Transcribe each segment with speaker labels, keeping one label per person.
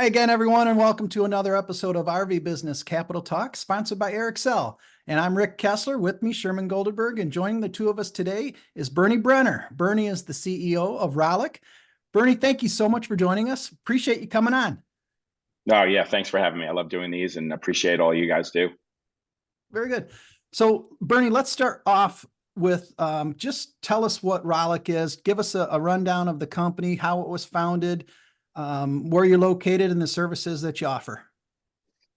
Speaker 1: Hi again, everyone, and welcome to another episode of RVBusiness Capitol Talk, sponsored by Excel. And I'm Rick Kessler, with me, Sherm and Goldenberg, and joining the two of us today is Bernie Brenner. Bernie is the CEO of Rollick. Bernie, thank you so much for joining us. Appreciate you coming on.
Speaker 2: Oh, yeah, thanks for having me. I love doing these and appreciate all you guys do.
Speaker 1: Very good. So, Bernie, let's start off with just tell us what Rollick is. Give us a rundown of the company, how it was founded, where you're located, and the services that you offer.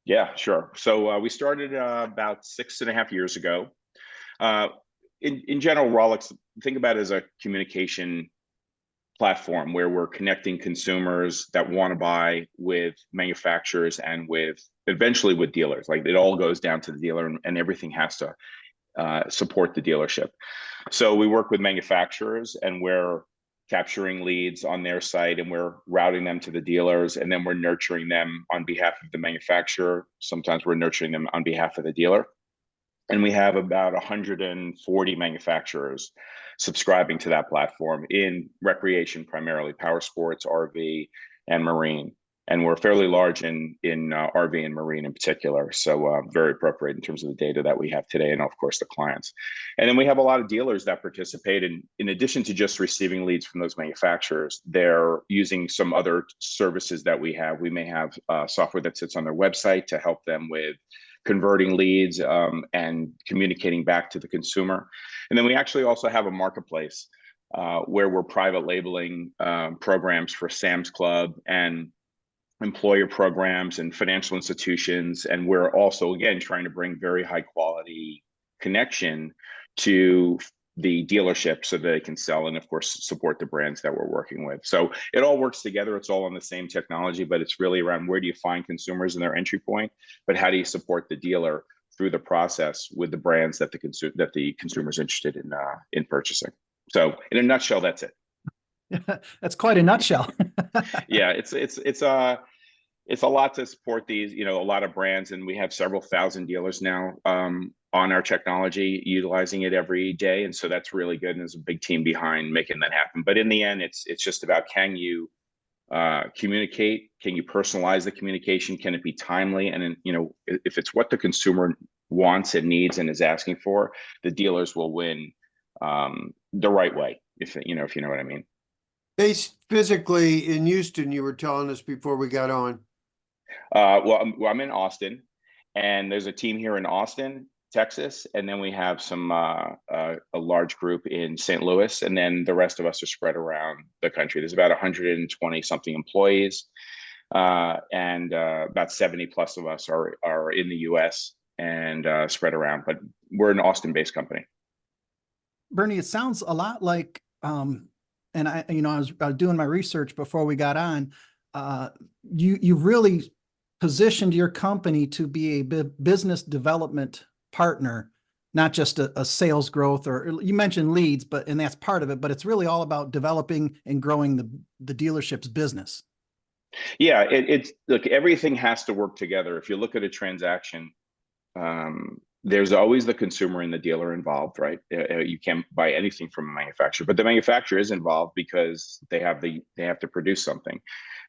Speaker 2: Yeah, sure. So we started about 6.5 years ago. In general, Rollick, think about it as a communication platform where we're connecting consumers that want to buy with manufacturers and eventually with dealers. Like it all goes down to the dealer, and everything has to support the dealership. So we work with manufacturers, and we're capturing leads on their site, and we're routing them to the dealers, and then we're nurturing them on behalf of the manufacturer. Sometimes we're nurturing them on behalf of the dealer. And we have about 140 manufacturers subscribing to that platform in recreation, primarily power sports, RV, and marine. And we're fairly large in RV and marine in particular. So very appropriate in terms of the data that we have today, and of course the clients. And then we have a lot of dealers that participate. And in addition to just receiving leads from those manufacturers, they're using some other services that we have. We may have software that sits on their website to help them with converting leads and communicating back to the consumer. And then we actually also have a marketplace where we're private labeling programs for Sam's Club and employer programs and financial institutions. And we're also, again, trying to bring very high quality connection to the dealership so that they can sell and, of course, support the brands that we're working with. So it all works together. It's all on the same technology, but it's really around where do you find consumers in their entry point, but how do you support the dealer through the process with the brands that the consumer's interested in purchasing. So in a nutshell, that's it.
Speaker 1: That's quite a nutshell.
Speaker 2: Yeah, it's a lot to support these, a lot of brands, and we have several thousand dealers now on our technology, utilizing it every day. And so that's really good. And there's a big team behind making that happen. But in the end, it's just about, can you communicate? Can you personalize the communication? Can it be timely? And if it's what the consumer wants and needs and is asking for, the dealers will win the right way, if you know what I mean.
Speaker 3: Based physically in Houston, you were telling us before we got on.
Speaker 2: Well, I'm in Austin, and there's a team here in Austin, Texas, and then we have a large group in St. Louis, and then the rest of us are spread around the country. There's about 120 something employees, and about 70 plus of us are in the U.S. and spread around. But we're an Austin-based company.
Speaker 1: Bernie, it sounds a lot like, and I was doing my research before we got on. You've really positioned your company to be a business development partner, not just a sales growth, or you mentioned leads, and that's part of it, but it's really all about developing and growing the dealership's business.
Speaker 2: Yeah, look, everything has to work together. If you look at a transaction, there's always the consumer and the dealer involved, right? You can't buy anything from a manufacturer, but the manufacturer is involved because they have to produce something.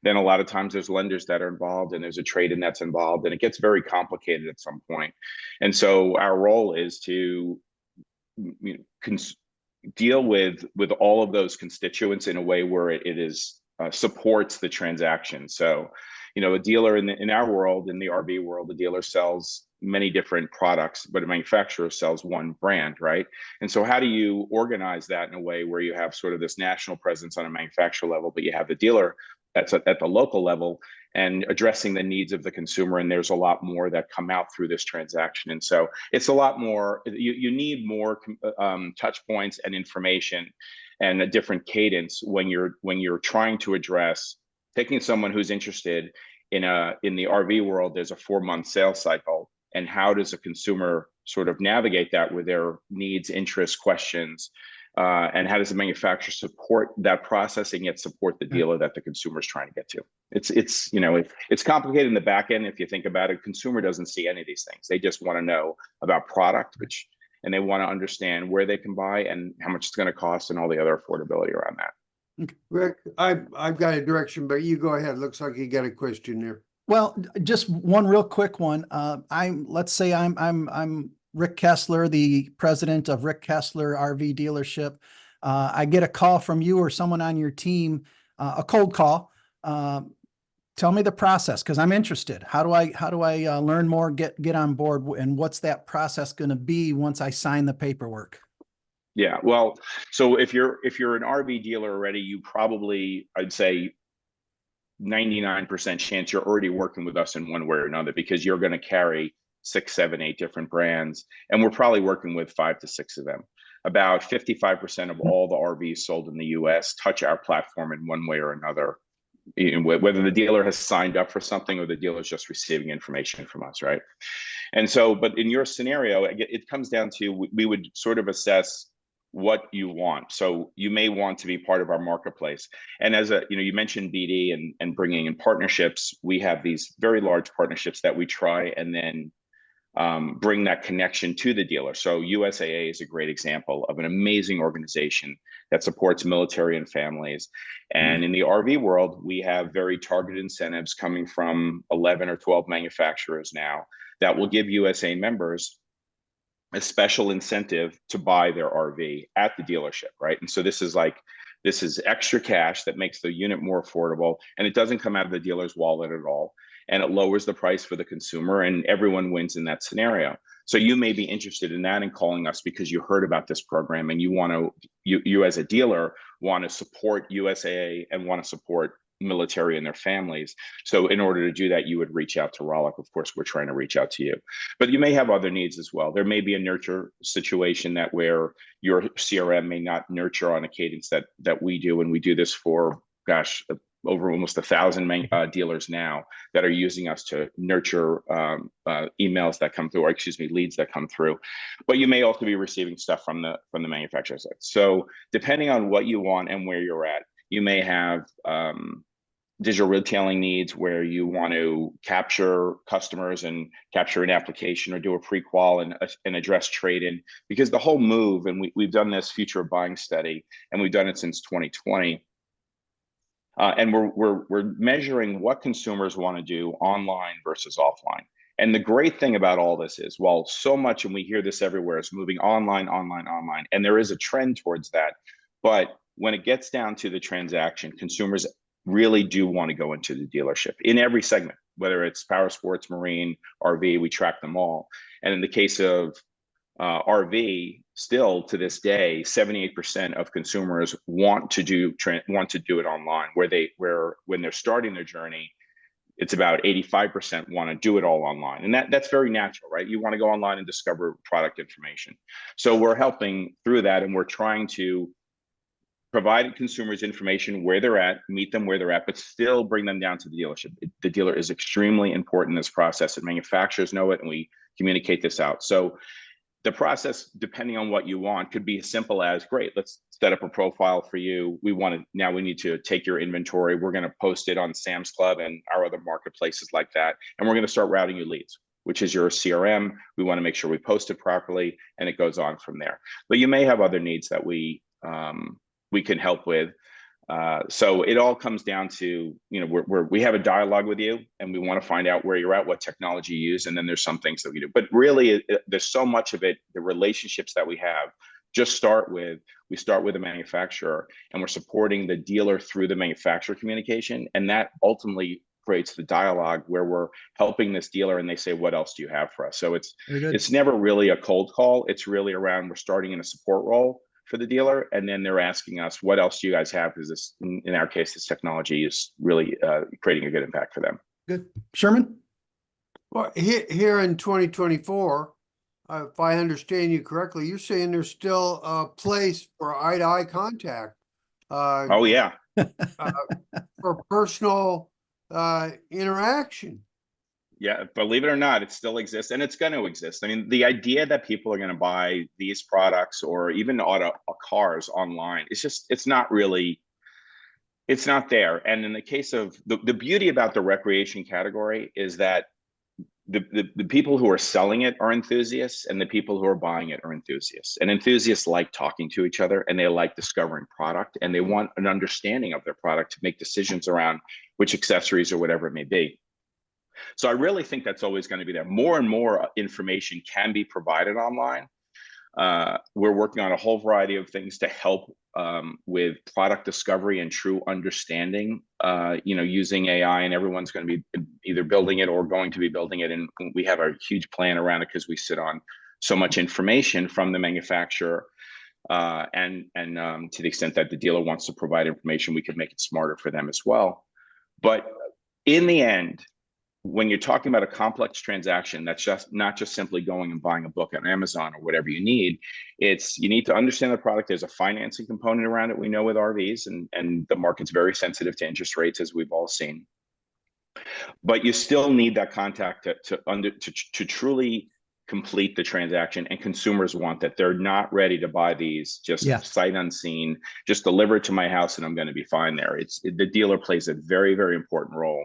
Speaker 2: Then a lot of times there's lenders that are involved, and there's a trade-in that's involved, and it gets very complicated at some point. And so our role is to deal with all of those constituents in a way where it is supports the transaction. So, a dealer in our world, in the RV world, the dealer sells many different products, but a manufacturer sells one brand, right? And so how do you organize that in a way where you have sort of this national presence on a manufacturer level, but you have the dealer that's at the local level and addressing the needs of the consumer? And there's a lot more that come out through this transaction. And so it's a lot more, you need more touch points and information and a different cadence when you're trying to address taking someone who's interested in the RV world. There's a 4-month sales cycle. And how does a consumer sort of navigate that with their needs, interests, questions? And how does the manufacturer support that process and yet support the dealer that the consumer is trying to get to? It's complicated in the back end. If you think about it, consumer doesn't see any of these things. They just want to know about product, and they want to understand where they can buy and how much it's going to cost and all the other affordability around that.
Speaker 3: Rick, I've got a direction, but you go ahead. Looks like you got a question there.
Speaker 1: Well, just one real quick one. Let's say I'm Rick Kessler, the president of Rick Kessler RV dealership. I get a call from you or someone on your team, a cold call. Tell me the process, because I'm interested. How do I learn more, get on board, and what's that process going to be once I sign the paperwork?
Speaker 2: Yeah, well, so if you're an RV dealer already, you probably, I'd say 99% chance you're already working with us in one way or another, because you're going to carry 6, 7, 8 different brands, and we're probably working with 5 to 6 of them. About 55% of all the RVs sold in the US touch our platform in one way or another, whether the dealer has signed up for something or the dealer is just receiving information from us, right? And so, but in your scenario, it comes down to, we would sort of assess what you want. So you may want to be part of our marketplace. And as you mentioned BD and bringing in partnerships. We have these very large partnerships that we try and then bring that connection to the dealer. So USAA is a great example of an amazing organization that supports military and families. And in the RV world, we have very targeted incentives coming from 11 or 12 manufacturers now that will give USA members a special incentive to buy their RV at the dealership, right? And so this is extra cash that makes the unit more affordable, and it doesn't come out of the dealer's wallet at all. And it lowers the price for the consumer, and everyone wins in that scenario. So you may be interested in that and calling us because you heard about this program and you as a dealer want to support USAA and want to support military and their families. So in order to do that, you would reach out to Rollick. Of course, we're trying to reach out to you, but you may have other needs as well. There may be a nurture situation where your CRM may not nurture on a cadence that we do, and we do this for, gosh, over almost 1,000 dealers now that are using us to nurture emails that come through, or excuse me, leads that come through. But you may also be receiving stuff from the manufacturer side. So depending on what you want and where you're at, you may have digital retailing needs where you want to capture customers and capture an application or do a pre-qual and address trade-in, because the whole move, and we've done this future of buying study, and we've done it since 2020. And we're measuring what consumers want to do online versus offline. And the great thing about all this is, while so much, and we hear this everywhere, is moving online, and there is a trend towards that. But when it gets down to the transaction, consumers really do want to go into the dealership in every segment, whether it's power sports, marine, RV, we track them all. And in the case of RV, still to this day, 78% of consumers want to do it online, where when they're starting their journey, it's about 85% want to do it all online. And that's very natural, right? You want to go online and discover product information. So we're helping through that, and we're trying to provide consumers information where they're at, meet them where they're at, but still bring them down to the dealership. The dealer is extremely important in this process, and manufacturers know it, and we communicate this out. So the process, depending on what you want, could be as simple as, great, let's set up a profile for you. We need to take your inventory. We're going to post it on Sam's Club and our other marketplaces like that. And we're going to start routing you leads, which is your CRM. We want to make sure we post it properly, and it goes on from there. But you may have other needs that we can help with. So it all comes down to, we have a dialogue with you, and we want to find out where you're at, what technology you use, and then there's some things that we do. But really, there's so much of it, the relationships that we have, we start with a manufacturer, and we're supporting the dealer through the manufacturer communication, and that ultimately creates the dialogue where we're helping this dealer, and they say, what else do you have for us? So it's never really a cold call. It's really around, we're starting in a support role for the dealer, and then they're asking us, what else do you guys have? Because this, in our case, this technology is really creating a good impact for them.
Speaker 1: Good. Sherman?
Speaker 3: Well, here in 2024, if I understand you correctly, you're saying there's still a place for eye-to-eye contact.
Speaker 2: Oh yeah.
Speaker 3: For personal interaction.
Speaker 2: Yeah, believe it or not, it still exists, and it's going to exist. I mean, the idea that people are going to buy these products or even cars online, it's not there. And in the case of the beauty about the recreation category is that the people who are selling it are enthusiasts, and the people who are buying it are enthusiasts. And enthusiasts like talking to each other, and they like discovering product, and they want an understanding of their product to make decisions around which accessories or whatever it may be. So I really think that's always going to be there. More and more information can be provided online. We're working on a whole variety of things to help with product discovery and true understanding, using AI, and everyone's going to be either building it or going to be building it. And we have a huge plan around it because we sit on so much information from the manufacturer. And to the extent that the dealer wants to provide information, we can make it smarter for them as well. But in the end, when you're talking about a complex transaction, that's just not just simply going and buying a book on Amazon or whatever you need. You need to understand the product. There's a financing component around it. We know with RVs, and the market's very sensitive to interest rates, as we've all seen. But you still need that contact to truly complete the transaction, and consumers want that. They're not ready to buy these just sight unseen, just deliver it to my house and I'm going to be fine there. The dealer plays a very, very important role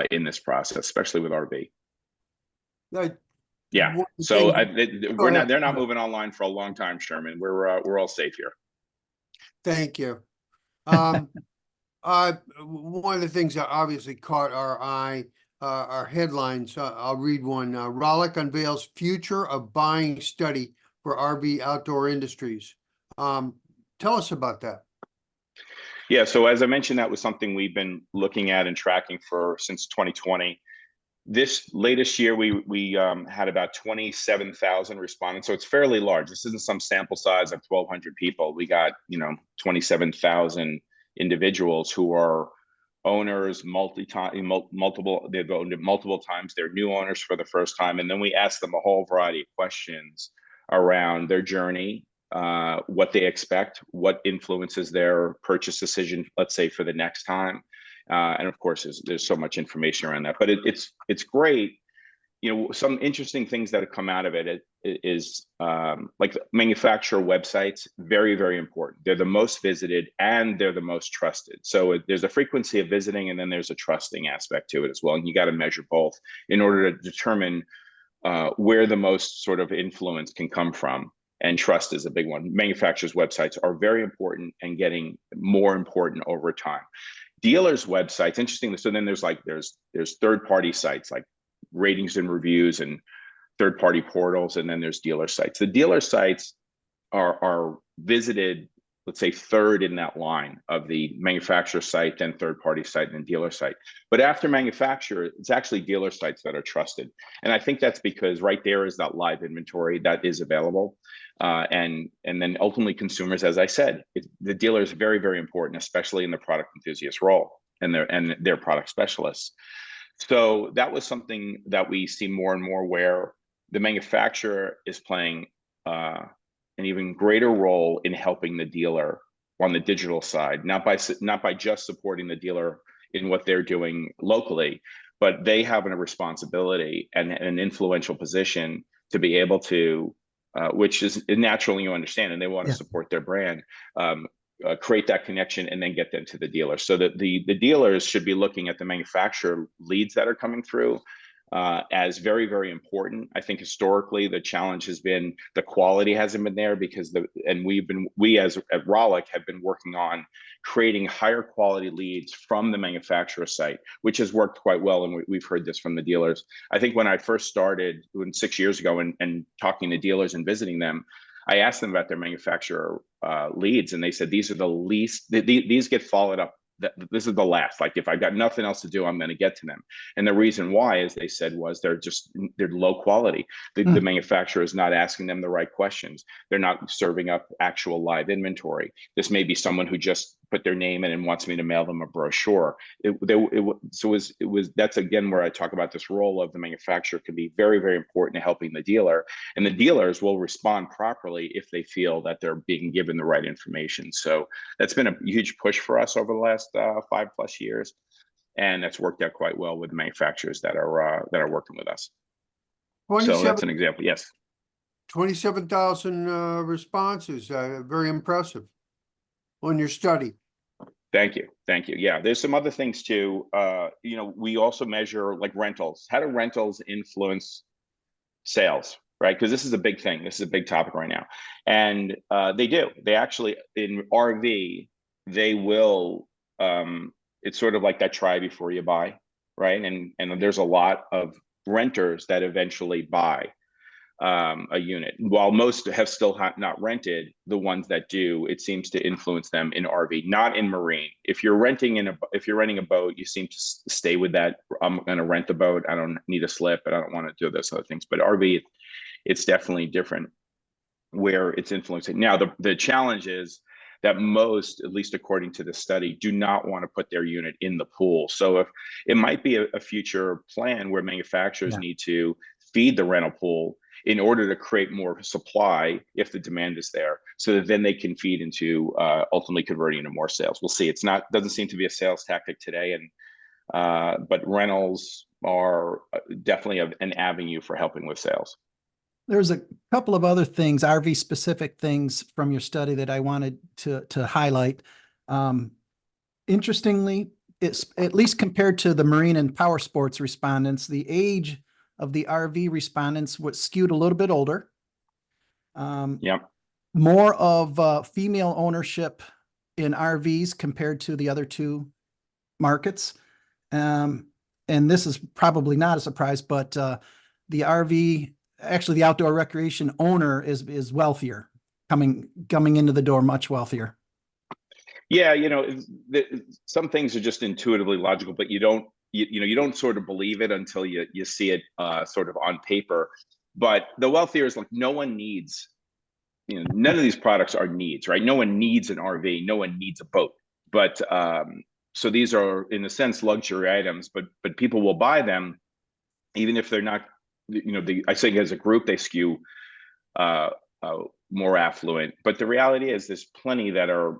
Speaker 2: in this process, especially with RV. Yeah. So they're not moving online for a long time, Sherman. We're all safe here.
Speaker 3: Thank you. One of the things that obviously caught our eye, our headlines, I'll read one. Rollick unveils future of buying study for RV outdoor industries. Tell us about that.
Speaker 2: Yeah, so as I mentioned, that was something we've been looking at and tracking since 2020. This latest year, we had about 27,000 respondents, so it's fairly large. This isn't some sample size of 1,200 people. We got 27,000 individuals who are owners, they've owned it multiple times. They're new owners for the first time, and then we asked them a whole variety of questions around their journey, what they expect, what influences their purchase decision, let's say, for the next time. And of course, there's so much information around that, but it's great. Some interesting things that have come out of it is like manufacturer websites, very, very important. They're the most visited and they're the most trusted. So there's a frequency of visiting, and then there's a trusting aspect to it as well. And you got to measure both in order to determine where the most sort of influence can come from. And trust is a big one. Manufacturers' websites are very important and getting more important over time. Dealers' websites, interesting. So then there's third-party sites like ratings and reviews and third-party portals, and then there's dealer sites. The dealer sites are visited, let's say, third in that line of the manufacturer site, then third-party site, and then dealer site. But after manufacturer, it's actually dealer sites that are trusted. And I think that's because right there is that live inventory that is available. And then ultimately consumers, as I said, the dealer is very, very important, especially in the product enthusiast role and their product specialists. So that was something that we see more and more, where the manufacturer is playing an even greater role in helping the dealer on the digital side, not by just supporting the dealer in what they're doing locally, but they have a responsibility and an influential position to be able to, which is naturally, you understand, and they want to support their brand, create that connection and then get them to the dealer. So that the dealers should be looking at the manufacturer leads that are coming through as very, very important. I think historically the challenge has been the quality hasn't been there, because we as at Rollick have been working on creating higher quality leads from the manufacturer site, which has worked quite well. And we've heard this from the dealers. I think when I first started 6 years ago and talking to dealers and visiting them, I asked them about their manufacturer leads, and they said these are the least. These get followed up. This is the last. Like, if I've got nothing else to do, I'm going to get to them. And the reason why, as they said, was they're low quality. The manufacturer is not asking them the right questions. They're not serving up actual live inventory. This may be someone who just put their name in and wants me to mail them a brochure. That's again where I talk about this role of the manufacturer can be very, very important in helping the dealer, and the dealers will respond properly if they feel that they're being given the right information. So that's been a huge push for us over the last 5+ years, and that's worked out quite well with the manufacturers that are working with us. So that's an example. Yes,
Speaker 3: 27,000 responses. Very impressive on your study.
Speaker 2: Thank you. Thank you. Yeah, there's some other things too. We also measure like rentals. How do rentals influence sales, right? Because this is a big thing. This is a big topic right now. And they do. They actually, in RV, they will, it's sort of like that try before you buy, right? And there's a lot of renters that eventually buy a unit. While most have still not rented, the ones that do, it seems to influence them in RV, not in marine. If you're renting if you're renting a boat, you seem to stay with that. I'm going to rent a boat. I don't need a slip, and I don't want to do those other things. But RV, it's definitely different where it's influencing. Now, the challenge is that most, at least according to the study, do not want to put their unit in the pool. So if it might be a future plan where manufacturers need to feed the rental pool in order to create more supply if the demand is there, so that then they can feed into ultimately converting into more sales. We'll see. Doesn't seem to be a sales tactic today, but rentals are definitely an avenue for helping with sales.
Speaker 1: There's a couple of other things, RV specific things from your study that I wanted to highlight. Interestingly, it's at least compared to the marine and power sports respondents, the age of the RV respondents was skewed a little bit older. More of female ownership in RVs compared to the other two markets. And this is probably not a surprise, but the RV, actually the outdoor recreation owner is wealthier, coming into the door much wealthier.
Speaker 2: Yeah, some things are just intuitively logical, but you don't sort of believe it until you see it sort of on paper. But the wealthier is like, no one needs, none of these products are needs, right? No one needs an RV, no one needs a boat. But so these are in a sense luxury items, but people will buy them even if they're not, I think as a group they skew more affluent. But the reality is there's plenty that are,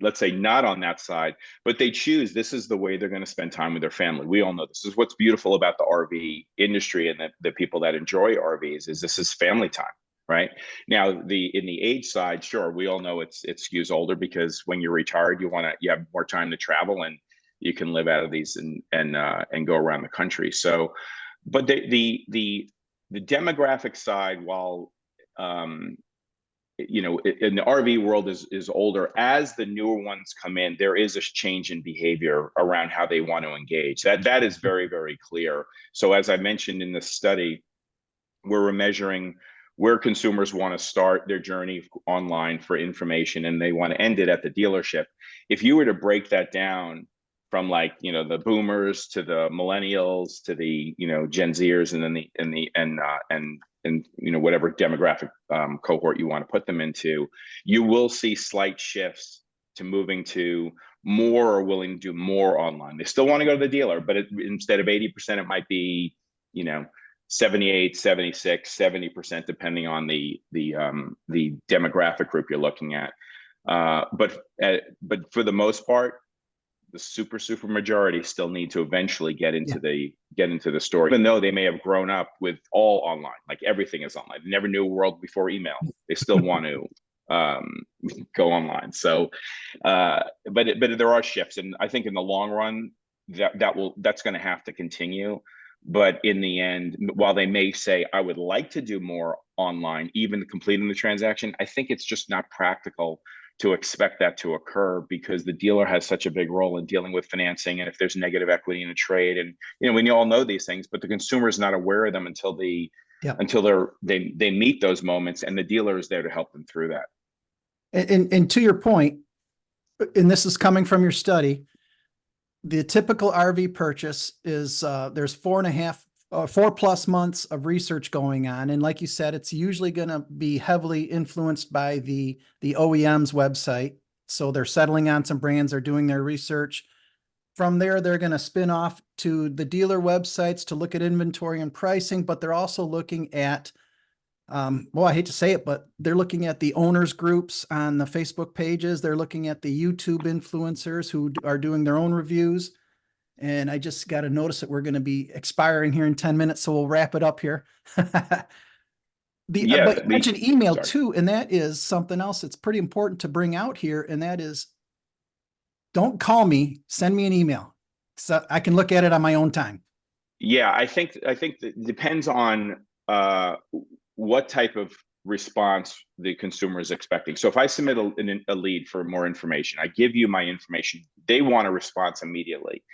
Speaker 2: let's say, not on that side, but they choose this is the way they're going to spend time with their family. We all know this is what's beautiful about the RV industry and the people that enjoy RVs is this is family time, right? Now, in the age side, sure, we all know it skews older because when you're retired, you have more time to travel and you can live out of these and go around the country. So, but the demographic side, while in the RV world is older, as the newer ones come in, there is a change in behavior around how they want to engage. That is very, very clear. So as I mentioned in this study, we're measuring where consumers want to start their journey online for information and they want to end it at the dealership. If you were to break that down from the boomers to the millennials to the Gen Zers and then whatever demographic cohort you want to put them into, you will see slight shifts to moving to more or willing to do more online. They still want to go to the dealer, but instead of 80%, it might be 78, 76, 70%, depending on the demographic group you're looking at. But for the most part, the super majority still need to eventually get into the store, even though they may have grown up with all online, like everything is online. They never knew a world before email. They still want to go online. So, but there are shifts, and I think in the long run that's going to have to continue. But in the end, while they may say, I would like to do more online, even completing the transaction, I think it's just not practical to expect that to occur because the dealer has such a big role in dealing with financing. And if there's negative equity in a trade, and we all know these things, but the consumer is not aware of them until they meet those moments, and the dealer is there to help them through that.
Speaker 1: And to your point, and this is coming from your study, the typical RV purchase is there's 4+ months of research going on. And like you said, it's usually going to be heavily influenced by the OEM's website. So they're settling on some brands, they're doing their research. From there, they're going to spin off to the dealer websites to look at inventory and pricing, but they're also looking at, I hate to say it, but they're looking at the owners groups on the Facebook pages. They're looking at the YouTube influencers who are doing their own reviews. And I just got to notice that we're going to be expiring here in 10 minutes. So we'll wrap it up here. But you mentioned email too. And that is something else that's pretty important to bring out here. And that is don't call me, send me an email so I can look at it on my own time.
Speaker 2: Yeah, I think that it depends on what type of response the consumer is expecting. So if I submit a lead for more information, I give you my information, they want a response immediately.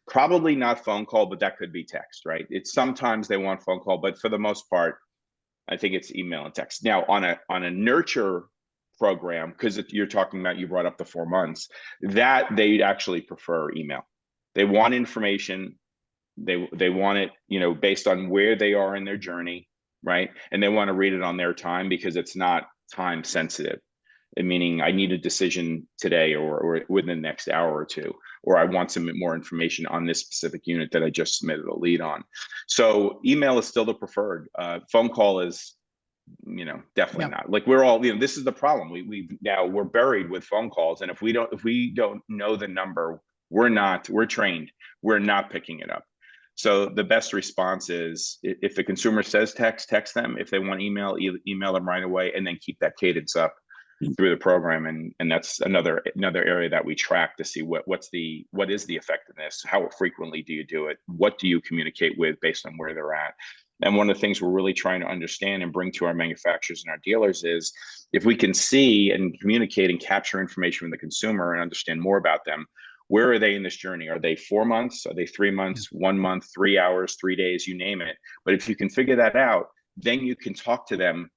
Speaker 2: Probably not phone call, but that could be text, right? It's sometimes they want phone call, but for the most part, I think it's email and text. Now on a nurture program, because you're talking about, you brought up the 4 months, that they actually prefer email. They want information. They want it, based on where they are in their journey, right? And they want to read it on their time because it's not time sensitive. Meaning I need a decision today or within the next hour or two, or I want some more information on this specific unit that I just submitted a lead on. So email is still the preferred. Phone call is, definitely not. Like we're all, this is the problem. We're buried with phone calls. And if we don't know the number, we're trained. We're not picking it up. So the best response is if the consumer says text them. If they want email them right away, and then keep that cadence up through the program. And that's another area that we track to see what is the effectiveness, how frequently do you do it, what do you communicate with based on where they're at. And one of the things we're really trying to understand and bring to our manufacturers and our dealers is if we can see and communicate and capture information from the consumer and understand more about them, where are they in this journey? Are they 4 months? Are they 3 months, 1 month, 3 hours, 3 days, you name it. But if you can figure that out, then you can talk to them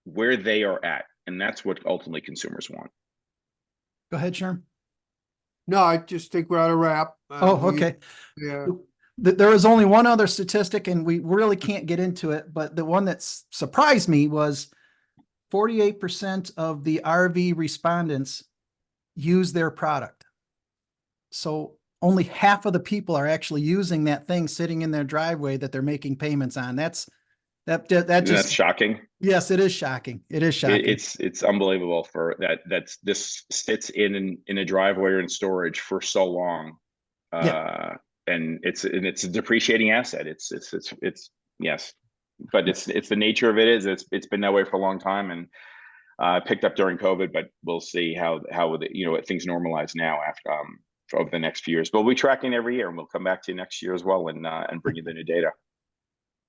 Speaker 2: where they are at. And that's what ultimately consumers want.
Speaker 1: Go ahead, Sherm.
Speaker 3: No, I just think we're out of wrap.
Speaker 1: Okay.
Speaker 3: Yeah.
Speaker 1: There is only one other statistic, and we really can't get into it, but the one that surprised me was 48% of the RV respondents use their product. So only half of the people are actually using that thing sitting in their driveway that they're making payments on. That's
Speaker 2: shocking.
Speaker 1: Yes, it is shocking. It is shocking.
Speaker 2: It's unbelievable for that. This sits in a driveway or in storage for so long. And it's a depreciating asset. It's yes, but it's the nature of it is it's been that way for a long time, and picked up during COVID, but we'll see how things normalize now after over the next few years. But we'll be tracking every year, and we'll come back to you next year as well and bring you the new data.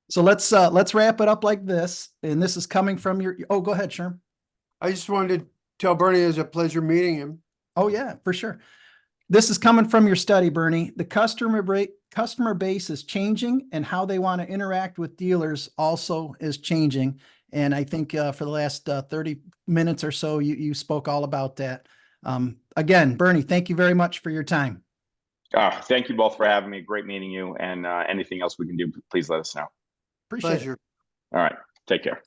Speaker 1: So let's wrap it up like this. And this is coming from go ahead, Sherm.
Speaker 3: I just wanted to tell Bernie it was a pleasure meeting him.
Speaker 1: Oh yeah, for sure. This is coming from your study, Bernie. The customer base is changing, and how they want to interact with dealers also is changing. And I think for the last 30 minutes or so, you spoke all about that. Again, Bernie, thank you very much for your time.
Speaker 2: Thank you both for having me. Great meeting you. And anything else we can do, please let us know.
Speaker 1: Appreciate it.
Speaker 3: Pleasure.
Speaker 2: All right. Take care.